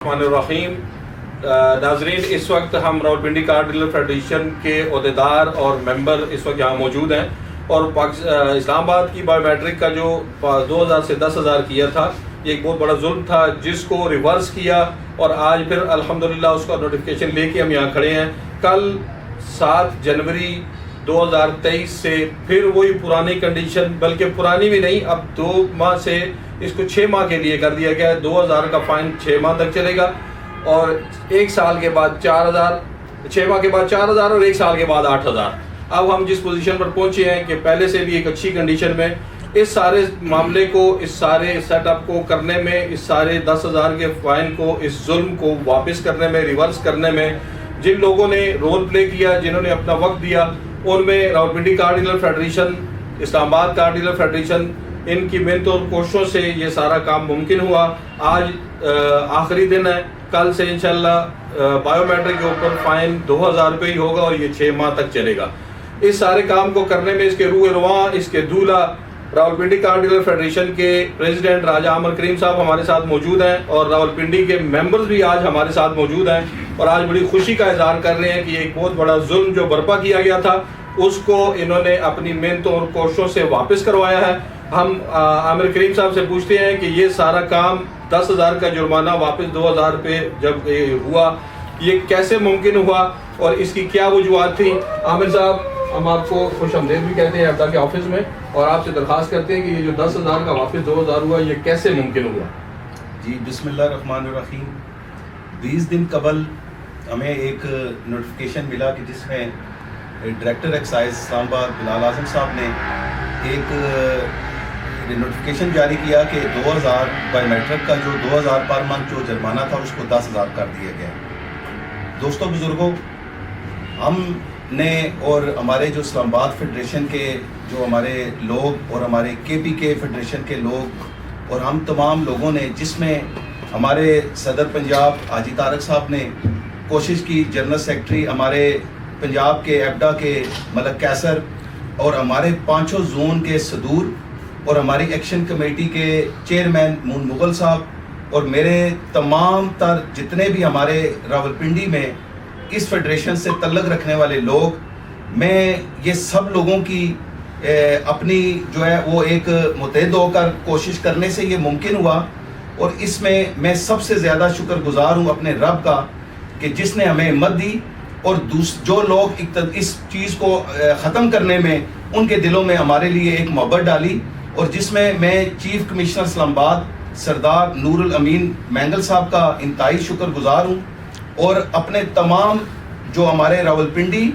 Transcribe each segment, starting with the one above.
الرحمن الرحیم ناظرین، اس وقت ہم راولپنڈی کار ڈیلر فیڈریشن کے عہدیدار اور ممبر اس وقت یہاں موجود ہیں، اور اسلام آباد کی بایو میٹرک کا جو 2000 سے 10,000 کیا تھا، یہ ایک بہت بڑا ظلم تھا جس کو ریورس کیا، اور آج پھر الحمدللہ اس کا نوٹیفیکیشن لے کے ہم یہاں کھڑے ہیں۔ کل 7 جنوری 2023 سے پھر وہی پرانی کنڈیشن، بلکہ پرانی بھی نہیں، اب 2 ماہ سے اس کو 6 ماہ کے لیے کر دیا گیا ہے۔ 2000 کا فائن 6 ماہ تک چلے گا، اور 1 سال کے بعد 4000، 6 ماہ کے بعد 4000 اور 1 سال کے بعد 8000۔ اب ہم جس پوزیشن پر پہنچے ہیں کہ پہلے سے بھی ایک اچھی کنڈیشن میں اس سارے معاملے کو، اس سارے سیٹ اپ کو کرنے میں، اس سارے 10,000 کے فائن کو، اس ظلم کو واپس کرنے میں، ریورس کرنے میں جن لوگوں نے رول پلے کیا، جنہوں نے اپنا وقت دیا، ان میں راولپنڈی کار ڈیلر فیڈریشن، اسلام آباد کار ڈیلر فیڈریشن، ان کی محنت اور کوششوں سے یہ سارا کام ممکن ہوا۔ آج آخری دن ہے، کل سے انشاءاللہ بایو میٹرک کے اوپر فائن 2000 روپے ہی ہوگا، اور یہ 6 ماہ تک چلے گا۔ اس سارے کام کو کرنے میں اس کے روح رواں، اس کے دولہ راولپنڈی کار ڈیلر فیڈریشن کے پریزیڈنٹ راجہ عامر کریم صاحب ہمارے ساتھ موجود ہیں، اور راولپنڈی کے ممبرز بھی آج ہمارے ساتھ موجود ہیں، اور آج بڑی خوشی کا اظہار کر رہے ہیں کہ ایک بہت بڑا ظلم جو برپا کیا گیا تھا اس کو انہوں نے اپنی محنتوں اور کوششوں سے واپس کروایا ہے۔ ہم عامر کریم صاحب سے پوچھتے ہیں کہ یہ سارا کام 10,000 کا جرمانہ واپس 2000 روپے جب ہوا، یہ کیسے ممکن ہوا اور اس کی کیا وجوہات تھیں؟ عامر صاحب، ہم آپ کو خوش آمدید بھی کہتے ہیں ابدا کے آفس میں، اور آپ سے درخواست کرتے ہیں کہ یہ جو 10,000 کا واپس 2000 ہوا، یہ کیسے ممکن ہوا؟ جی، بسم اللہ الرحمن الرحیم۔ 20 دن قبل ہمیں ایک نوٹیفیکیشن ملا کہ جس میں ڈائریکٹر ایکسائز اسلام آباد بلال اعظم صاحب نے ایک نوٹیفیکیشن جاری کیا کہ 2000 بائی میٹرک کا جو 2000 پر منتھ جو جرمانہ تھا اس کو 10,000 کر دیا گیا۔ دوستوں بزرگوں، ہم نے اور ہمارے جو اسلام آباد فیڈریشن کے جو ہمارے لوگ اور ہمارے KP کے فیڈریشن کے لوگ اور ہم تمام لوگوں نے، جس میں ہمارے صدر پنجاب حاجی طارق صاحب نے کوشش کی، جنرل سیکرٹری ہمارے پنجاب کے ایبڈا کے ملک کیسر، اور ہمارے 5 زون کے صدور، اور ہماری ایکشن کمیٹی کے چیئرمین مون مغل صاحب، اور میرے تمام تر جتنے بھی ہمارے راولپنڈی میں اس فیڈریشن سے تعلق رکھنے والے لوگ، میں یہ سب لوگوں کی اپنی جو ہے وہ ایک متحد ہو کر کوشش کرنے سے یہ ممکن ہوا، اور اس میں میں سب سے زیادہ شکر گزار ہوں اپنے رب کا کہ جس نے ہمیں ہمت دی، اور جو لوگ اس چیز کو ختم کرنے میں ان کے دلوں میں ہمارے لیے ایک محبت ڈالی، اور جس میں چیف کمشنر اسلام آباد سردار نور الامین مینگل صاحب کا انتہائی شکر گزار ہوں، اور اپنے تمام جو ہمارے راولپنڈی،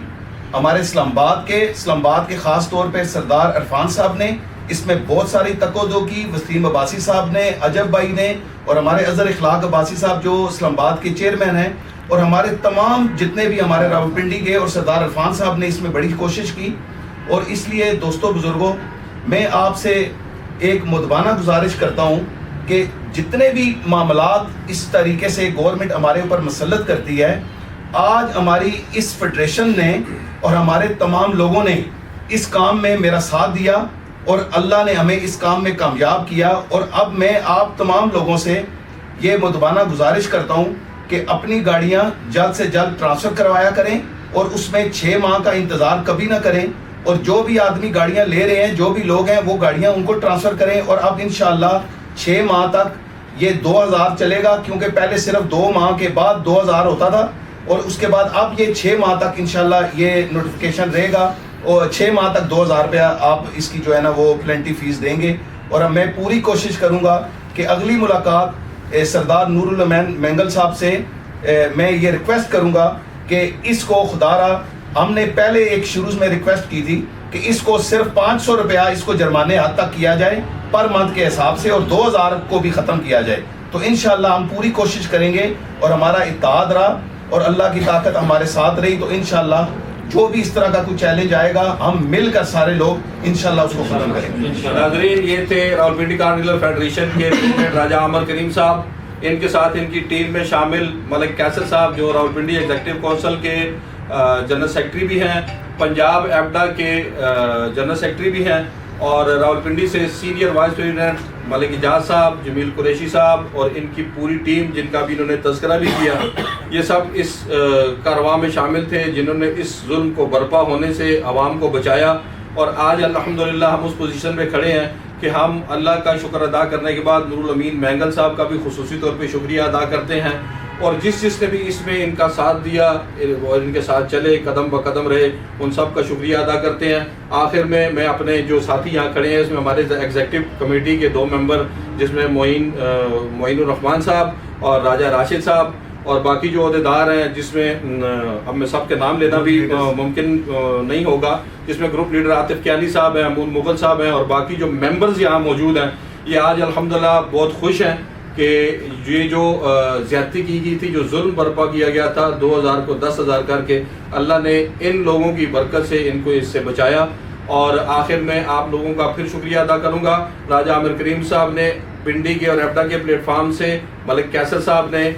ہمارے اسلام آباد کے خاص طور پہ سردار عرفان صاحب نے اس میں بہت ساری تقودو کی، وسیم عباسی صاحب نے، عجب بھائی نے، اور ہمارے اظہر اخلاق عباسی صاحب جو اسلام آباد کے چیئرمین ہیں، اور ہمارے تمام جتنے بھی ہمارے راولپنڈی کے، اور سردار عرفان صاحب نے اس میں بڑی کوشش کی۔ اور اس لیے دوستوں بزرگوں، میں آپ سے ایک مدبانہ گزارش کرتا ہوں کہ جتنے بھی معاملات اس طریقے سے گورنمنٹ ہمارے اوپر مسلط کرتی ہے، آج ہماری اس فیڈریشن نے اور ہمارے تمام لوگوں نے اس کام میں میرا ساتھ دیا، اور اللہ نے ہمیں اس کام میں کامیاب کیا۔ اور اب میں آپ تمام لوگوں سے یہ مدبانہ گزارش کرتا ہوں کہ اپنی گاڑیاں جلد سے جلد ٹرانسفر کروایا کریں، اور اس میں 6 ماہ کا انتظار کبھی نہ کریں، اور جو بھی آدمی گاڑیاں لے رہے ہیں، جو بھی لوگ ہیں، وہ گاڑیاں ان کو ٹرانسفر کریں۔ اور اب انشاءاللہ 6 ماہ تک یہ 2000 چلے گا، کیونکہ پہلے صرف 2 ماہ کے بعد 2000 ہوتا تھا، اور اس کے بعد اب یہ 6 ماہ تک انشاءاللہ یہ نوٹیفیکیشن رہے گا، اور 6 ماہ تک 2000 روپیہ آپ اس کی جو ہے نا وہ پلنٹی فیس دیں گے۔ اور اب میں پوری کوشش کروں گا کہ اگلی ملاقات سردار نور الامین مینگل صاحب سے میں یہ ریکویسٹ کروں گا کہ اس کو خدا را، ہم نے پہلے ایک شروع میں ریکویسٹ کی تھی کہ اس کو صرف 500 روپیہ اس کو جرمانے حد تک کیا جائے پر منتھ کے حساب سے، اور 2000 کو بھی ختم کیا جائے۔ تو انشاءاللہ ہم پوری کوشش کریں گے، اور ہمارا اتحاد رہا اور اللہ کی طاقت ہمارے ساتھ رہی، تو انشاءاللہ جو بھی اس طرح کا کوئی چیلنج آئے گا، ہم مل کر سارے لوگ انشاءاللہ اس کو ختم کریں گے۔ ناظرین، یہ تھے راولپنڈی کار ڈیلر فیڈریشن کے پریزیڈنٹ راجہ عامر کریم صاحب، ان کے ساتھ ان کی ٹیم میں شامل ملک کیسر صاحب جو راولپنڈی ایگزیکٹو کونسل کے جنرل سیکرٹری بھی ہیں، پنجاب ایبڈا کے جنرل سیکرٹری بھی ہیں، اور راولپنڈی سے سینئر وائس پریزیڈنٹ ملک اجاز صاحب, جمیل قریشی صاحب اور ان کی پوری ٹیم جن کا بھی انہوں نے تذکرہ بھی کیا, یہ سب اس کارواں میں شامل تھے جنہوں نے اس ظلم کو برپا ہونے سے عوام کو بچایا. اور آج الحمدللہ ہم اس پوزیشن میں کھڑے ہیں کہ ہم اللہ کا شکر ادا کرنے کے بعد نور الامین مینگل صاحب کا بھی خصوصی طور پہ شکریہ ادا کرتے ہیں, اور جس نے بھی اس میں ان کا ساتھ دیا اور ان کے ساتھ چلے, قدم بہ قدم رہے, ان سب کا شکریہ ادا کرتے ہیں. آخر میں اپنے جو ساتھی یہاں کھڑے ہیں اس میں ہمارے ایگزیکٹو کمیٹی کے 2 ممبر جس میں معین الرحمان صاحب اور راجہ راشد صاحب اور باقی جو عہدیدار ہیں جس میں اب میں سب کے نام لینا بھی ممکن نہیں ہوگا, جس میں گروپ لیڈر عاطف کیانی صاحب ہیں, امون مغل صاحب ہیں, اور باقی جو ممبرز یہاں موجود ہیں, یہ آج الحمدللہ بہت خوش ہیں کہ یہ جو زیادتی کی گئی تھی, جو ظلم برپا کیا گیا تھا 2000 کو 10,000 کر کے, اللہ نے ان لوگوں کی برکت سے ان کو اس سے بچایا. اور آخر میں آپ لوگوں کا پھر شکریہ ادا کروں گا. راجہ عامر کریم صاحب نے پنڈی کے اور ایبڈا کے پلیٹ فارم سے, ملک کیسر صاحب نے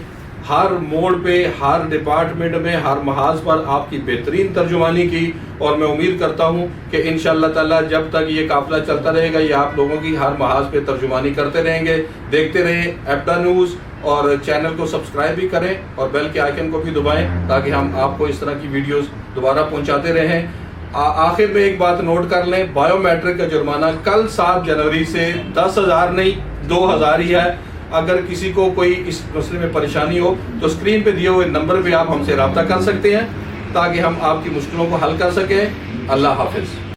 ہر موڑ پہ, ہر ڈپارٹمنٹ میں, ہر محاذ پر آپ کی بہترین ترجمانی کی, اور میں امید کرتا ہوں کہ انشاءاللہ تعالی جب تک یہ قافلہ چلتا رہے گا یہ آپ لوگوں کی ہر محاذ پہ ترجمانی کرتے رہیں گے. دیکھتے رہیں ایبڈا نیوز, اور چینل کو سبسکرائب بھی کریں اور بیل کے آئیکن کو بھی دبائیں تاکہ ہم آپ کو اس طرح کی ویڈیوز دوبارہ پہنچاتے رہیں. آخر میں ایک بات نوٹ کر لیں, بایو میٹرک کا جرمانہ کل 7 جنوری سے 10,000 نہیں 2,000 ہی ہے. اگر کسی کو کوئی اس مسئلے میں پریشانی ہو تو اسکرین پہ دیے ہوئے نمبر پہ آپ ہم سے رابطہ کر سکتے ہیں تاکہ ہم آپ کی مشکلوں کو حل کر سکیں. اللہ حافظ.